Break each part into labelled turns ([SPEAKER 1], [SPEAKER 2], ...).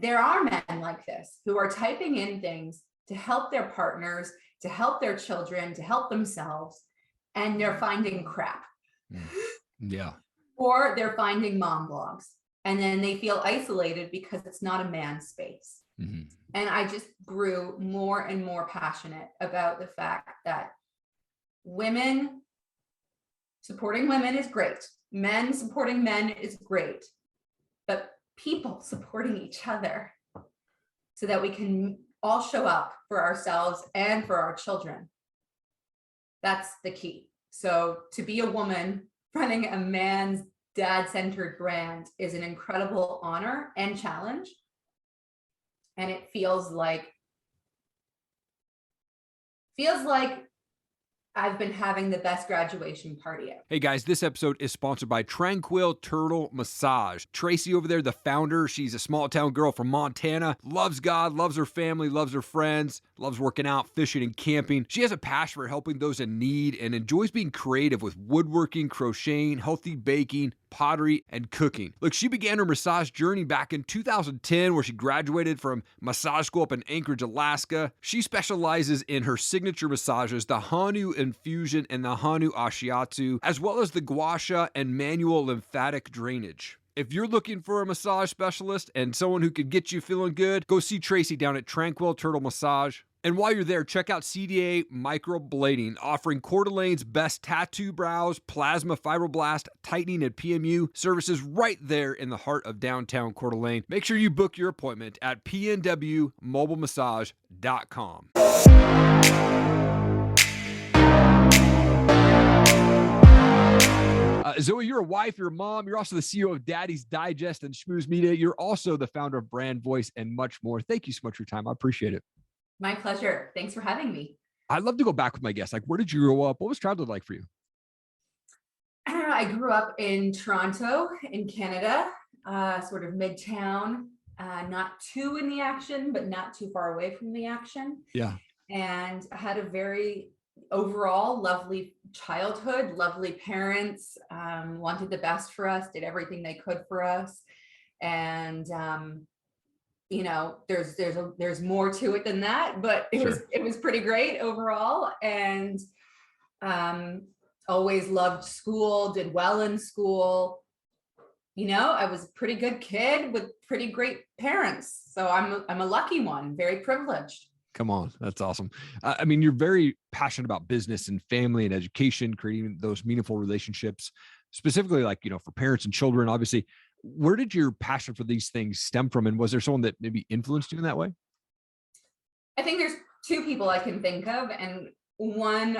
[SPEAKER 1] there are men like this who are typing in things to help their partners, to help their children, to help themselves, and they're finding crap.
[SPEAKER 2] Yeah.
[SPEAKER 1] Or they're finding mom blogs, and then they feel isolated because it's not a man's space.
[SPEAKER 2] Mm-hmm.
[SPEAKER 1] And I just grew more and more passionate about the fact that women supporting women is great. Men supporting men is great. But people supporting each other so that we can all show up for ourselves and for our children. That's the key. So to be a woman running a man's dad-centered brand is an incredible honor and challenge. And it feels like I've been having the best graduation party ever.
[SPEAKER 2] Hey guys, this episode is sponsored by Tranquil Turtle Massage. Tracy over there, the founder, she's a small town girl from Montana, loves God, loves her family, loves her friends, loves working out, fishing, and camping. She has a passion for helping those in need and enjoys being creative with woodworking, crocheting, healthy baking, pottery, and cooking. Look, she began her massage journey back in 2010 where she graduated from massage school up in Anchorage, Alaska. She specializes in her signature massages, the Hanu infusion and the Hanu Ashiatsu, as well as the gua sha and manual lymphatic drainage. If you're looking for a massage specialist and someone who can get you feeling good, go see Tracy down at Tranquil Turtle Massage. And while you're there, check out CDA Microblading, offering Coeur d'Alene's best tattoo brows, plasma fibroblast, tightening, and PMU services right there in the heart of downtown Coeur d'Alene. Make sure you book your appointment at pnwmobilemassage.com. Zoe, you're a wife, you're a mom, you're also the CEO of Daddy's Digest and Schmooze Media. You're also the founder of Brand Voice and much more. Thank you so much for your time. I appreciate it.
[SPEAKER 1] My pleasure. Thanks for having me.
[SPEAKER 2] I'd love to go back with my guests. Like, where did you grow up? What was childhood like for you?
[SPEAKER 1] I grew up in Toronto, in Canada, sort of midtown, not too in the action, but not too far away from the action.
[SPEAKER 2] Yeah.
[SPEAKER 1] And I had a very overall lovely childhood, lovely parents, wanted the best for us, did everything they could for us. And, you know, there's more to it than that, but it was pretty great overall. And always loved school, did well in school. You know, I was a pretty good kid with pretty great parents. So I'm a lucky one, very privileged.
[SPEAKER 2] Come on. That's awesome. I mean, you're very passionate about business and family and education, creating those meaningful relationships, specifically like, you know, for parents and children, obviously. Where did your passion for these things stem from? And was there someone that maybe influenced you in that way?
[SPEAKER 1] I think there's two people I can think of. And one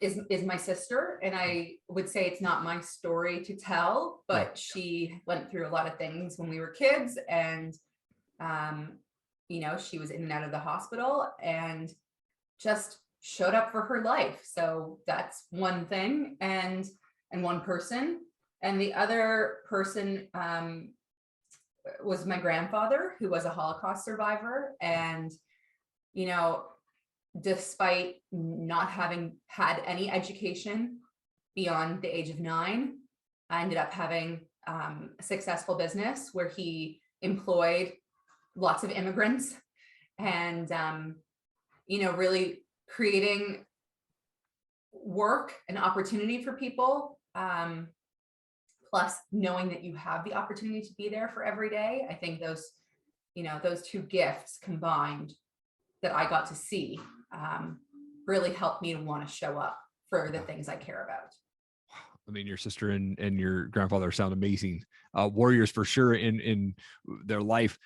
[SPEAKER 1] is my sister. And I would say it's not my story to tell, but she went through a lot of things when we were kids. And, you know, she was in and out of the hospital and just showed up for her life. So that's one thing and one person. And the other person was my grandfather, who was a Holocaust survivor. And, you know, despite not having had any education beyond the age of 9, I ended up having a successful business where he employed lots of immigrants and, you know, really creating work and opportunity for people. Plus knowing that you have the opportunity to be there for every day. I think those, you know, those two gifts combined that I got to see really helped me to want to show up for the things I care about.
[SPEAKER 2] I mean, your sister and your grandfather sound amazing warriors for sure in their life.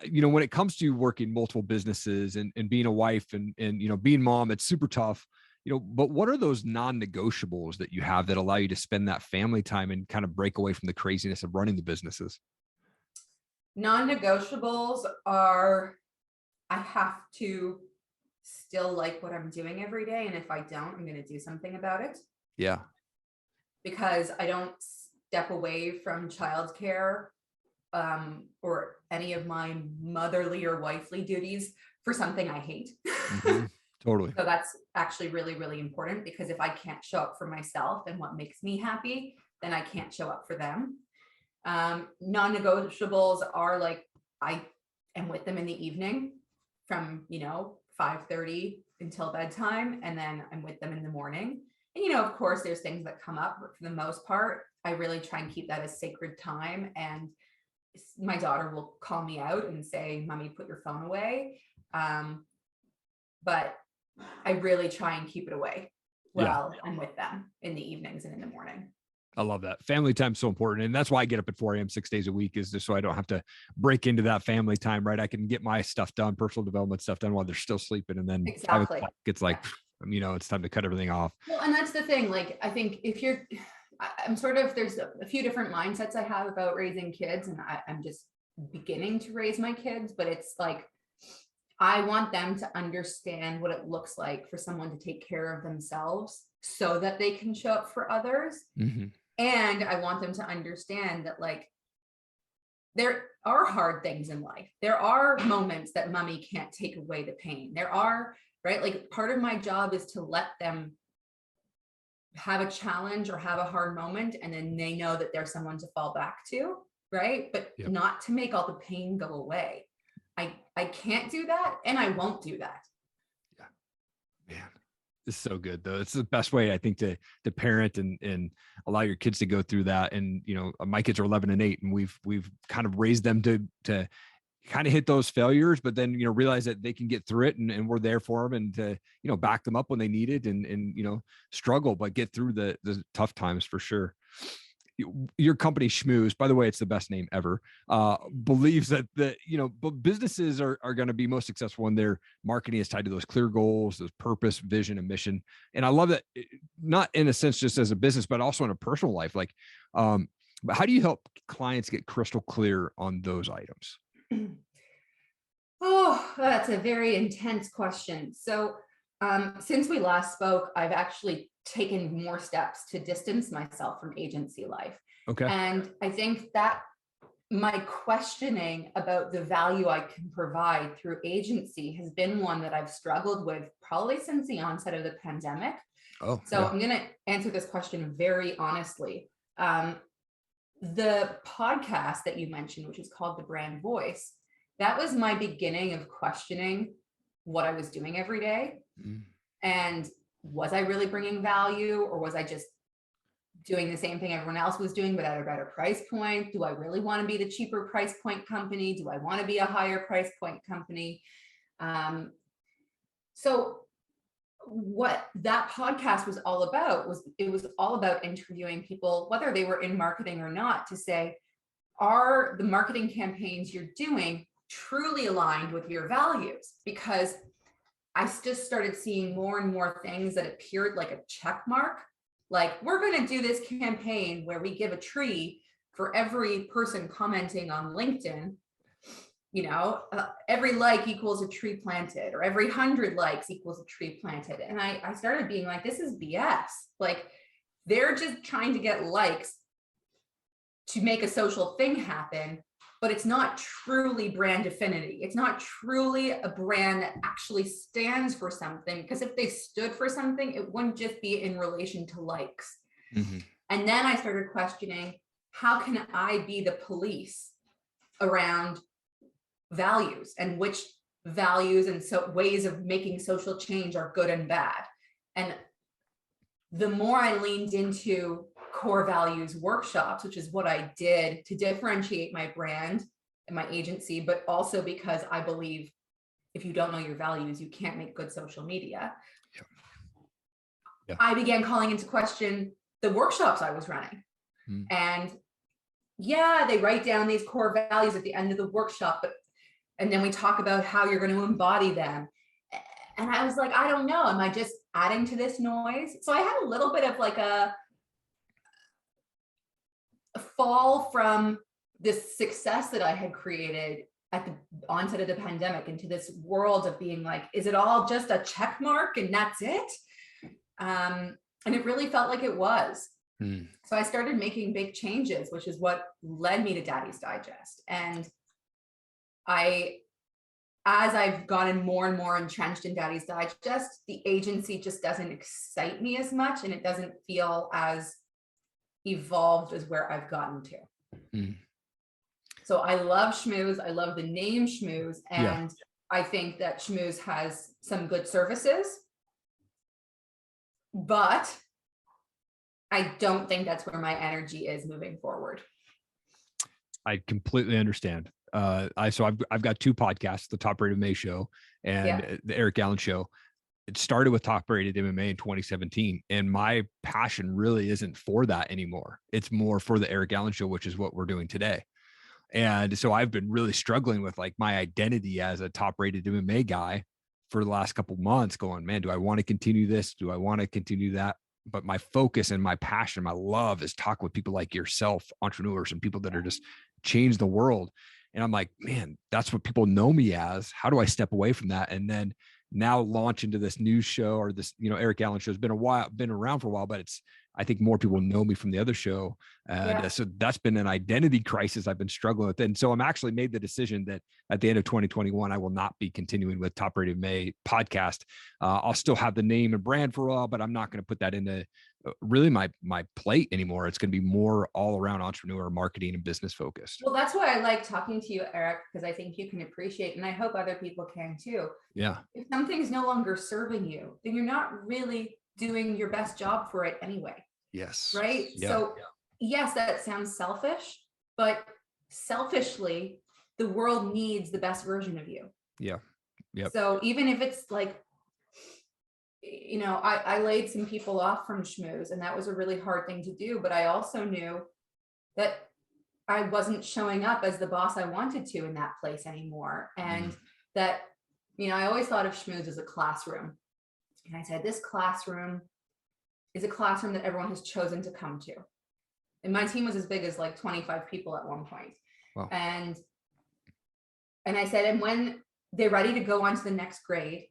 [SPEAKER 2] You know, when it comes to working multiple businesses and being a wife and, you know, being mom, it's super tough. You know, but what are those non-negotiables that you have that allow you to spend that family time and kind of break away from the craziness of running the businesses?
[SPEAKER 1] Non-negotiables are, I have to still like what I'm doing every day. And if I don't, I'm going to do something about it.
[SPEAKER 2] Yeah.
[SPEAKER 1] Because I don't step away from childcare or any of my motherly or wifely duties for something I hate.
[SPEAKER 2] Mm-hmm. Totally.
[SPEAKER 1] So that's actually really, really important, because if I can't show up for myself and what makes me happy, then I can't show up for them. Non-negotiables are like, I am with them in the evening from, 5:30 until bedtime. And then I'm with them in the morning. And, of course, there's things that come up, but for the most part, I really try and keep that as sacred time. And my daughter will call me out and say, "Mommy, put your phone away." But I really try and keep it away while I'm with them in the evenings and in the morning.
[SPEAKER 2] I love that. Family time's so important. And that's why I get up at 4 a.m. 6 days a week, is just so I don't have to break into that family time, right? I can get my stuff done, personal development stuff done while they're still sleeping. And then
[SPEAKER 1] Exactly.
[SPEAKER 2] it's like, it's time to cut everything off.
[SPEAKER 1] Well, and that's the thing. Like, I think I'm sort of, there's a few different mindsets I have about raising kids, and I'm just beginning to raise my kids, but it's like, I want them to understand what it looks like for someone to take care of themselves so that they can show up for others.
[SPEAKER 2] Mm-hmm.
[SPEAKER 1] And I want them to understand that, like, there are hard things in life. There are moments that mommy can't take away the pain. There are, right? Like, part of my job is to let them have a challenge or have a hard moment, and then they know that there's someone to fall back to, right? But not to make all the pain go away. I can't do that, and I won't do that.
[SPEAKER 2] Yeah, man, it's so good though. It's the best way, I think, to parent and allow your kids to go through that. And my kids are 11 and 8, and we've kind of raised them to kind of hit those failures, but then realize that they can get through it, and we're there for them, and to back them up when they need it, and struggle but get through the tough times for sure. Your company Schmooze, by the way, it's the best name ever, believes that but businesses are going to be most successful when their marketing is tied to those clear goals, those purpose, vision, and mission. And I love that, not in a sense just as a business, but also in a personal life. Like, but how do you help clients get crystal clear on those items?
[SPEAKER 1] Oh, that's a very intense question. So since we last spoke, I've actually taken more steps to distance myself from agency life.
[SPEAKER 2] Okay.
[SPEAKER 1] And I think that my questioning about the value I can provide through agency has been one that I've struggled with probably since the onset of the pandemic. I'm going to answer this question very honestly. The podcast that you mentioned, which is called The Brand Voice, that was my beginning of questioning what I was doing every day. And was I really bringing value, or was I just doing the same thing everyone else was doing, but at a better price point? Do I really want to be the cheaper price point company? Do I want to be a higher price point company? So what that podcast was all about was all about interviewing people, whether they were in marketing or not, to say, are the marketing campaigns you're doing truly aligned with your values? Because I just started seeing more and more things that appeared like a check mark. Like, we're going to do this campaign where we give a tree for every person commenting on LinkedIn. Every like equals a tree planted, or every 100 likes equals a tree planted. And I started being like, this is BS. Like, they're just trying to get likes to make a social thing happen, but it's not truly brand affinity. It's not truly a brand that actually stands for something, because if they stood for something, it wouldn't just be in relation to likes. Mm-hmm. And then I started questioning, how can I be the police around values, and which values and so ways of making social change are good and bad? And the more I leaned into core values workshops, which is what I did to differentiate my brand and my agency, but also because I believe if you don't know your values, you can't make good social media. I began calling into question the workshops I was running. And they write down these core values at the end of the workshop, and then we talk about how you're going to embody them. And I was like, I don't know. Am I just adding to this noise? So I had a little bit of like a fall from this success that I had created at the onset of the pandemic into this world of being like, is it all just a check mark and that's it? And it really felt like it was. So I started making big changes, which is what led me to Daddy's Digest. And as I've gotten more and more entrenched in Daddy's Digest, the agency just doesn't excite me as much, and it doesn't feel as evolved as where I've gotten to. So I love Schmooze. I love the name Schmooze.
[SPEAKER 2] Yeah.
[SPEAKER 1] And I think that Schmooze has some good services, but I don't think that's where my energy is moving forward.
[SPEAKER 2] I completely understand. I've got two podcasts, the Top Rated MMA Show and the Erik Allen Show. It started with Top Rated MMA in 2017, and my passion really isn't for that anymore. It's more for the Erik Allen Show, which is what we're doing today. And so I've been really struggling with like my identity as a top rated MMA guy for the last couple of months, going, man, do I want to continue this? Do I want to continue that? But my focus and my passion, my love is talk with people like yourself, entrepreneurs and people that are just change the world. And I'm like, man, that's what people know me as. How do I step away from that? And then now launch into this new show, or this, Erik Allen Show has been around for a while, but I think more people know me from the other show. And so that's been an identity crisis I've been struggling with. And so I'm actually made the decision that at the end of 2021, I will not be continuing with Top Rated May podcast. I'll still have the name and brand for a while, but I'm not going to put that into really my plate anymore. It's going to be more all around entrepreneur marketing and business focused.
[SPEAKER 1] Well, that's why I like talking to you, Erik, because I think you can appreciate, and I hope other people can too.
[SPEAKER 2] Yeah.
[SPEAKER 1] If something's no longer serving you, then you're not really doing your best job for it anyway.
[SPEAKER 2] Yes.
[SPEAKER 1] Right.
[SPEAKER 2] Yeah.
[SPEAKER 1] So yes, that sounds selfish, but selfishly, the world needs the best version of you.
[SPEAKER 2] Yeah. Yep.
[SPEAKER 1] So even if it's like, I laid some people off from Schmooze, and that was a really hard thing to do. But I also knew that I wasn't showing up as the boss I wanted to in that place anymore. And that, I always thought of Schmooze as a classroom. And I said, this classroom is a classroom that everyone has chosen to come to. And my team was as big as like 25 people at one point.
[SPEAKER 2] Wow.
[SPEAKER 1] And I said, and when they're ready to go on to the next grade,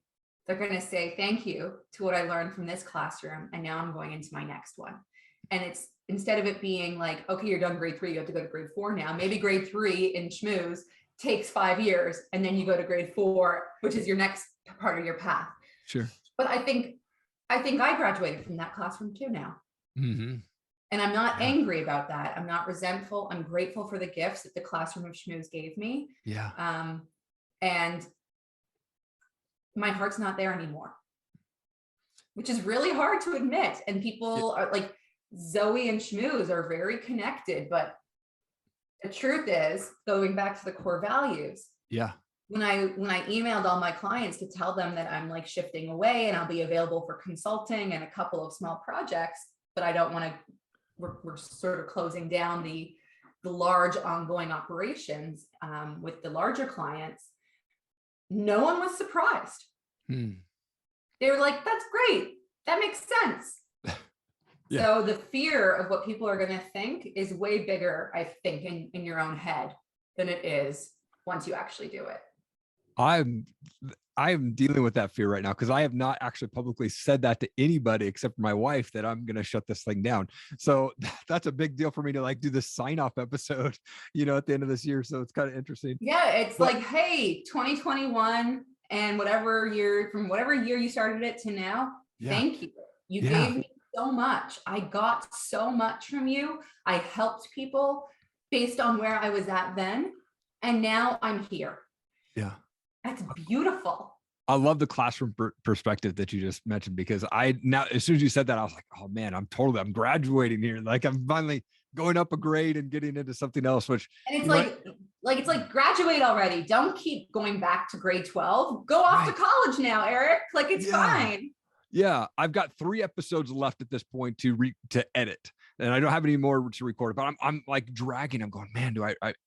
[SPEAKER 1] they're going to say, thank you to what I learned from this classroom. And now I'm going into my next one. And it's, instead of it being like, okay, you're done grade 3, you have to go to grade 4 now. Maybe grade 3 in Schmooze takes 5 years, and then you go to grade 4, which is your next part of your path.
[SPEAKER 2] Sure.
[SPEAKER 1] But I think I graduated from that classroom too now.
[SPEAKER 2] Mm-hmm.
[SPEAKER 1] And I'm not angry about that. I'm not resentful. I'm grateful for the gifts that the classroom of Schmooze gave me.
[SPEAKER 2] Yeah.
[SPEAKER 1] And my heart's not there anymore, which is really hard to admit. And people are like, Zoe and Schmooze are very connected, but the truth is, going back to the core values. Yeah. When I emailed all my clients to tell them that I'm like shifting away and I'll be available for consulting and a couple of small projects, but I don't want to, we're sort of closing down the large ongoing operations with the larger clients. No one was surprised. They were like, that's great. That makes sense. So the fear of what people are going to think is way bigger, I think, in your own head than it is once you actually do it. I'm dealing with that fear right now, because I have not actually publicly said that to anybody except for my wife, that I'm going to shut this thing down. So that's a big deal for me to like do this sign-off episode, at the end of this year. So it's kind of interesting. Yeah. It's like, hey, 2021 and from whatever year you started it to now, thank you. You gave me so much. I got so much from you. I helped people based on where I was at then. And now I'm here. Yeah. That's beautiful. I love the classroom perspective that you just mentioned, because now, as soon as you said that, I was like, oh man, I'm graduating here. Like I'm finally going up a grade and getting into something else, and it's like graduate already. Don't keep going back to grade 12. Go off to college now, Erik. Like it's fine. Yeah. I've got 3 episodes left at this point to edit, and I don't have any more to record, but I'm like dragging. I'm going, man,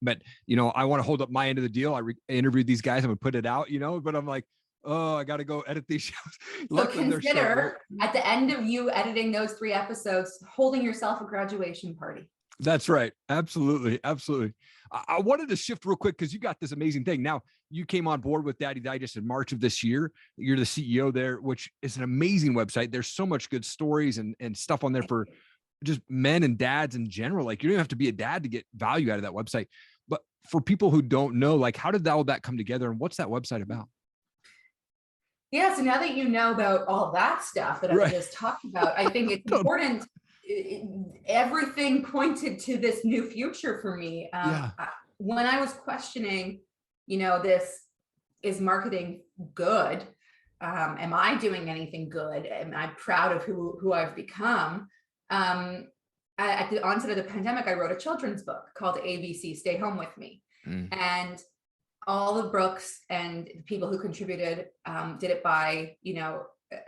[SPEAKER 1] but I want to hold up my end of the deal. I interviewed these guys. I'm gonna put it out, but I'm like, oh, I got to go edit these shows. So consider at the end of you editing those 3 episodes, holding yourself a graduation party. That's right. Absolutely. Absolutely. I wanted to shift real quick, because you got this amazing thing. Now, you came on board with Daddy Digest in March of this year. You're the CEO there, which is an amazing website. There's so much good stories and stuff on there for just men and dads in general. Like you don't have to be a dad to get value out of that website. But for people who don't know, like how did all that come together, and what's that website about? Yeah, so now that you know about all that stuff that I just talked about, I think it's important. Everything pointed to this new future for me. when I was questioning, this, is marketing good? Am I doing anything good? Am I proud of who I've become? At the onset of the pandemic, I wrote a children's book called ABC, Stay Home With Me. And all the books and the people who contributed did it by,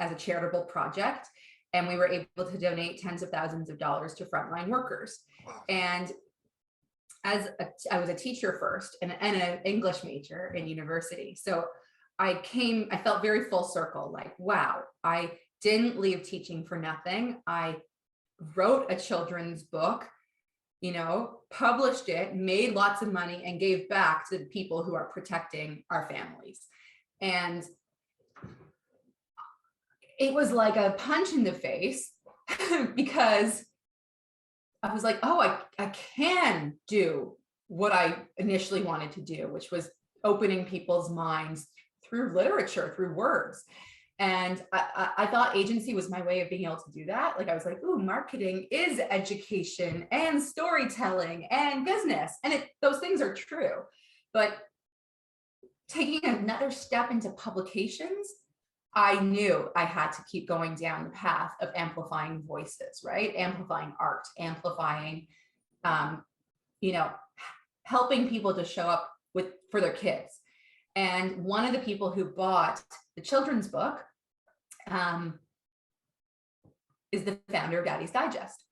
[SPEAKER 1] as a charitable project. And we were able to donate tens of thousands of dollars to frontline workers.
[SPEAKER 2] Wow.
[SPEAKER 1] And I was a teacher first and an English major in university. So I felt very full circle, like, wow, I didn't leave teaching for nothing. I wrote a children's book, published it, made lots of money, and gave back to the people who are protecting our families. And it was like a punch in the face because I was like, oh, I can do what I initially wanted to do, which was opening people's minds through literature, through words. And I thought agency was my way of being able to do that. Like, I was like, ooh, marketing is education and storytelling and business. And those things are true. But taking another step into publications, I knew I had to keep going down the path of amplifying voices, right? Amplifying art, amplifying, helping people to show up for their kids. And one of the people who bought the children's book is the founder of Daddy's Digest.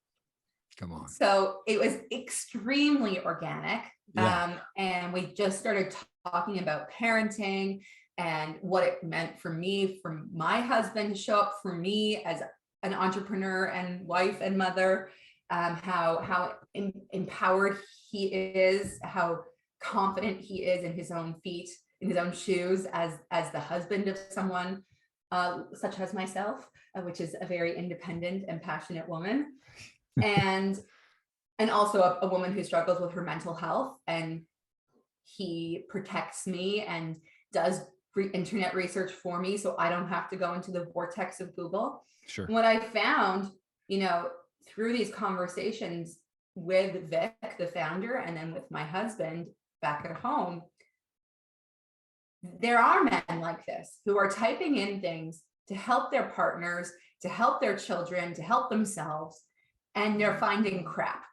[SPEAKER 2] Come on.
[SPEAKER 1] So it was extremely organic.
[SPEAKER 2] Yeah.
[SPEAKER 1] And we just started talking about parenting and what it meant for me, for my husband to show up for me as an entrepreneur and wife and mother, how empowered he is, how confident he is in his own feet, in his own shoes as the husband of someone such as myself, which is a very independent and passionate woman. And also a woman who struggles with her mental health, and he protects me and does internet research for me so I don't have to go into the vortex of Google.
[SPEAKER 2] Sure.
[SPEAKER 1] What I found, through these conversations with Vic, the founder, and then with my husband back at home, there are men like this who are typing in things to help their partners, to help their children, to help themselves, and they're finding crap.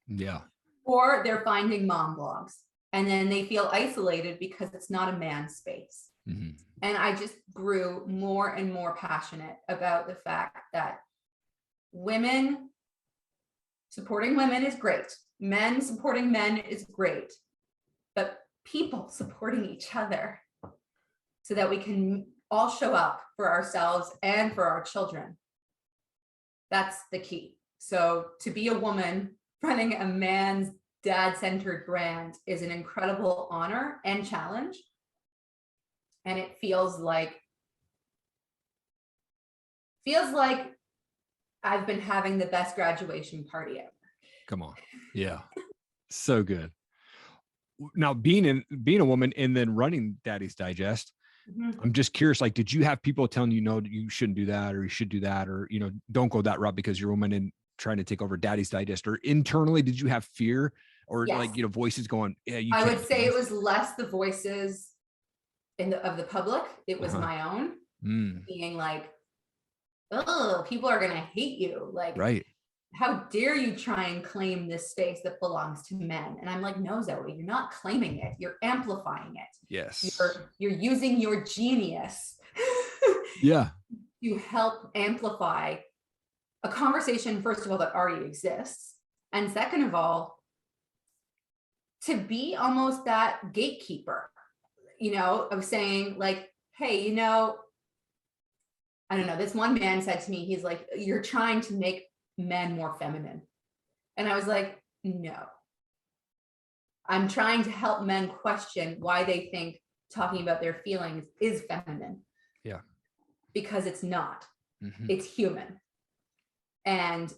[SPEAKER 2] Yeah.
[SPEAKER 1] Or they're finding mom blogs, and then they feel isolated because it's not a man's space.
[SPEAKER 2] Mm-hmm.
[SPEAKER 1] And I just grew more and more passionate about the fact that women supporting women is great. Men supporting men is great. But people supporting each other so that we can all show up for ourselves and for our children. That's the key. So to be a woman running a man's dad-centered brand is an incredible honor and challenge. And it feels like I've been having the best graduation party ever.
[SPEAKER 2] Come on. Yeah. So good. Now, being a woman and then running Daddy's Digest, I'm just curious, like, did you have people telling you, no, you shouldn't do that, or you should do that, or, don't go that route because you're a woman and trying to take over Daddy's Digest? Or internally, did you have fear or
[SPEAKER 1] Yes.
[SPEAKER 2] voices going, yeah, you
[SPEAKER 1] I
[SPEAKER 2] can't
[SPEAKER 1] would say it was less the voices of the public. It was my own being like, oh, people are going to hate you. Like,
[SPEAKER 2] right.
[SPEAKER 1] How dare you try and claim this space that belongs to men? And I'm like, no, Zoe, you're not claiming it. You're amplifying it.
[SPEAKER 2] Yes.
[SPEAKER 1] You're using your genius
[SPEAKER 2] yeah.
[SPEAKER 1] to help amplify a conversation, first of all, that already exists. And second of all, to be almost that gatekeeper, of saying like, hey, I don't know, this one man said to me, he's like, you're trying to make men more feminine. And I was like, no, I'm trying to help men question why they think talking about their feelings is feminine.
[SPEAKER 2] Yeah.
[SPEAKER 1] Because it's not.
[SPEAKER 2] Mm-hmm.
[SPEAKER 1] It's human. And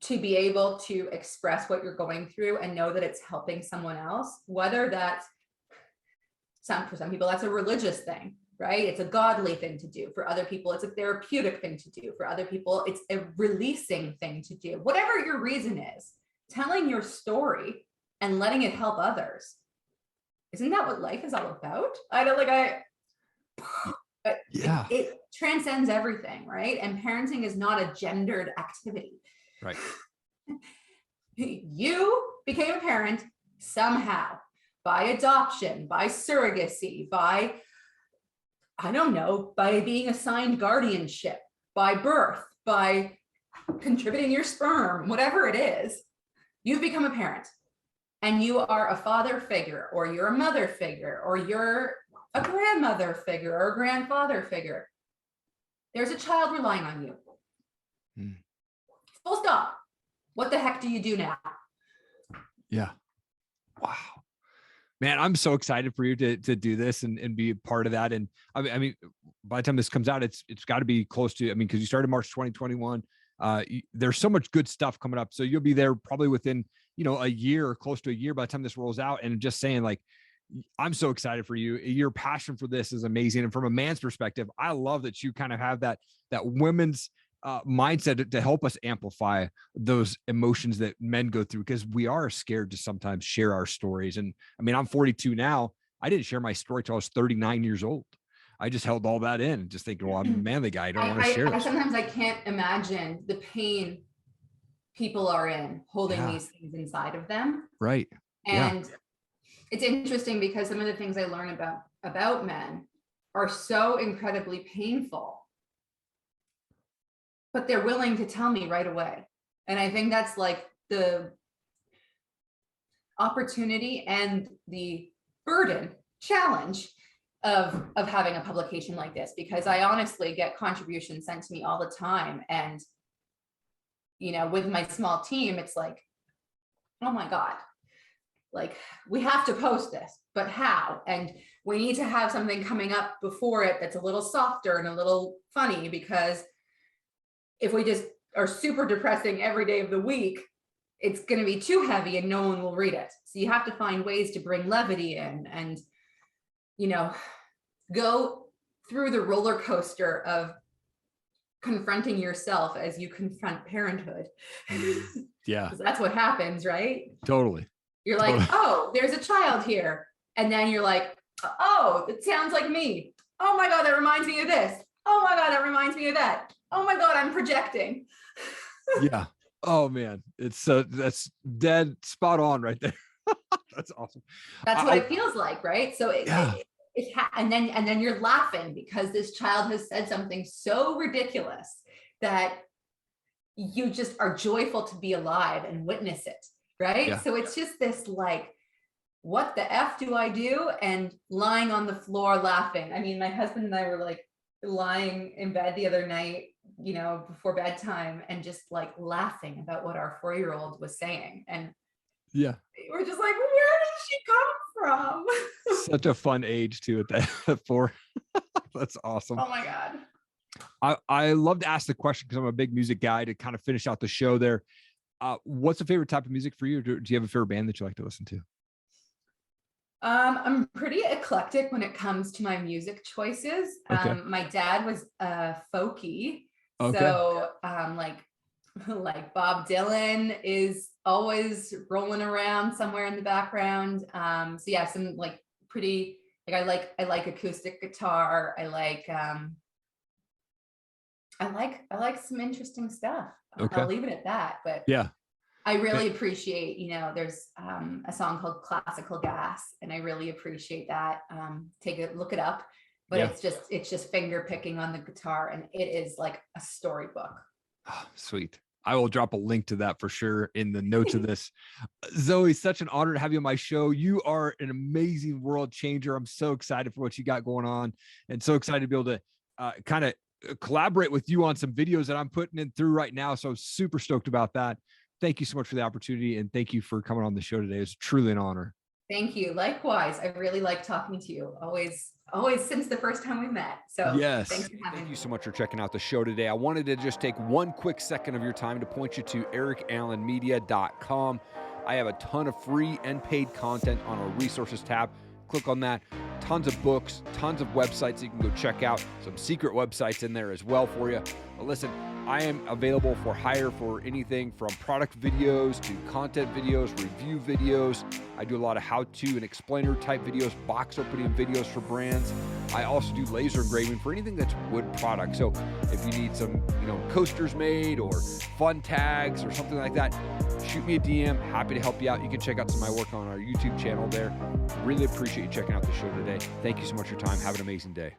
[SPEAKER 1] to be able to express what you're going through and know that it's helping someone else, whether that's for some people, that's a religious thing, right? It's a godly thing to do. For other people, it's a therapeutic thing to do. For other people, it's a releasing thing to do. Whatever your reason is, telling your story and letting it help others. Isn't that what life is all about? But
[SPEAKER 2] Yeah.
[SPEAKER 1] it transcends everything, right? And parenting is not a gendered activity.
[SPEAKER 2] Right.
[SPEAKER 1] You became a parent somehow, by adoption, by surrogacy, by, I don't know, by being assigned guardianship, by birth, by contributing your sperm, whatever it is, you've become a parent. And you are a father figure, or you're a mother figure, or you're a grandmother figure, or a grandfather figure. There's a child relying on you. Full stop. What the heck do you do now?
[SPEAKER 2] Yeah. Wow. Man, I'm so excited for you to do this and be a part of that. And I mean, by the time this comes out, it's got to be close to, I mean, because you started March 2021. There's so much good stuff coming up. So you'll be there probably within, a year or close to a year by the time this rolls out. And just saying, like, I'm so excited for you. Your passion for this is amazing. And from a man's perspective, I love that you kind of have that women's mindset to help us amplify those emotions that men go through, because we are scared to sometimes share our stories. And I mean, I'm 42 now. I didn't share my story till I was 39 years old. I just held all that in, just thinking, well, I'm a manly guy. I don't want to share this.
[SPEAKER 1] Sometimes I can't imagine the pain people are in holding these things inside of them.
[SPEAKER 2] Right.
[SPEAKER 1] And it's interesting because some of the things I learn about men are so incredibly painful, but they're willing to tell me right away. And I think that's like the opportunity and the challenge of having a publication like this, because I honestly get contributions sent to me all the time. And, with my small team, it's like, oh my God, like, we have to post this, but how? And we need to have something coming up before it that's a little softer and a little funny, because if we just are super depressing every day of the week, it's going to be too heavy and no one will read it. So you have to find ways to bring levity in and, go through the roller coaster of confronting yourself as you confront parenthood.
[SPEAKER 2] Yeah.
[SPEAKER 1] That's what happens, right?
[SPEAKER 2] Totally.
[SPEAKER 1] You're like, oh, there's a child here. And then you're like, oh, it sounds like me. Oh my God, that reminds me of this. Oh my God, that reminds me of that. Oh my God, I'm projecting.
[SPEAKER 2] Yeah. Oh man, that's dead spot on right there. That's awesome.
[SPEAKER 1] That's what it feels like, right? So and then you're laughing because this child has said something so ridiculous that you just are joyful to be alive and witness it, right?
[SPEAKER 2] Yeah.
[SPEAKER 1] So it's just this like, what the F do I do? And lying on the floor laughing. I mean, my husband and I were like lying in bed the other night, before bedtime, and just like laughing about what our 4-year-old was saying. And we're just like, where did she come from?
[SPEAKER 2] Such a fun age too at that 4. That's awesome.
[SPEAKER 1] Oh my God.
[SPEAKER 2] I love to ask the question because I'm a big music guy to kind of finish out the show there. What's a favorite type of music for you? Do you have a favorite band that you like to listen to?
[SPEAKER 1] I'm pretty eclectic when it comes to my music choices.
[SPEAKER 2] Okay.
[SPEAKER 1] My dad was folky.
[SPEAKER 2] Okay.
[SPEAKER 1] So like Bob Dylan is always rolling around somewhere in the background. So yeah, some like pretty, like I like acoustic guitar. I like some interesting stuff.
[SPEAKER 2] Okay.
[SPEAKER 1] I'll leave it at that. But
[SPEAKER 2] yeah,
[SPEAKER 1] I really appreciate, there's a song called Classical Gas, and I really appreciate that. Look it up, but it's just finger picking on the guitar, and it is like a storybook.
[SPEAKER 2] Oh, sweet. I will drop a link to that for sure in the notes of this. Zoe, such an honor to have you on my show. You are an amazing world changer. I'm so excited for what you got going on, and so excited to be able to kind of collaborate with you on some videos that I'm putting in through right now. So super stoked about that. Thank you so much for the opportunity, and thank you for coming on the show today. It's truly an honor.
[SPEAKER 1] Thank you. Likewise. I really like talking to you. Always since the first time we met. So
[SPEAKER 2] yes.
[SPEAKER 1] Thanks for having me.
[SPEAKER 2] Thank you so much for checking out the show today. I wanted to just take one quick second of your time to point you to erikallenmedia.com. I have a ton of free and paid content on our resources tab. Click on that. Tons of books, tons of websites you can go check out. Some secret websites in there as well for you. But listen, I am available for hire for anything from product videos to content videos, review videos. I do a lot of how-to and explainer type videos, box opening videos for brands. I also do laser engraving for anything that's wood product. So if you need some, coasters made or fun tags or something like that, shoot me a DM. Happy to help you out. You can check out some of my work on our YouTube channel there. Really appreciate you checking out the show today. Thank you so much for your time. Have an amazing day.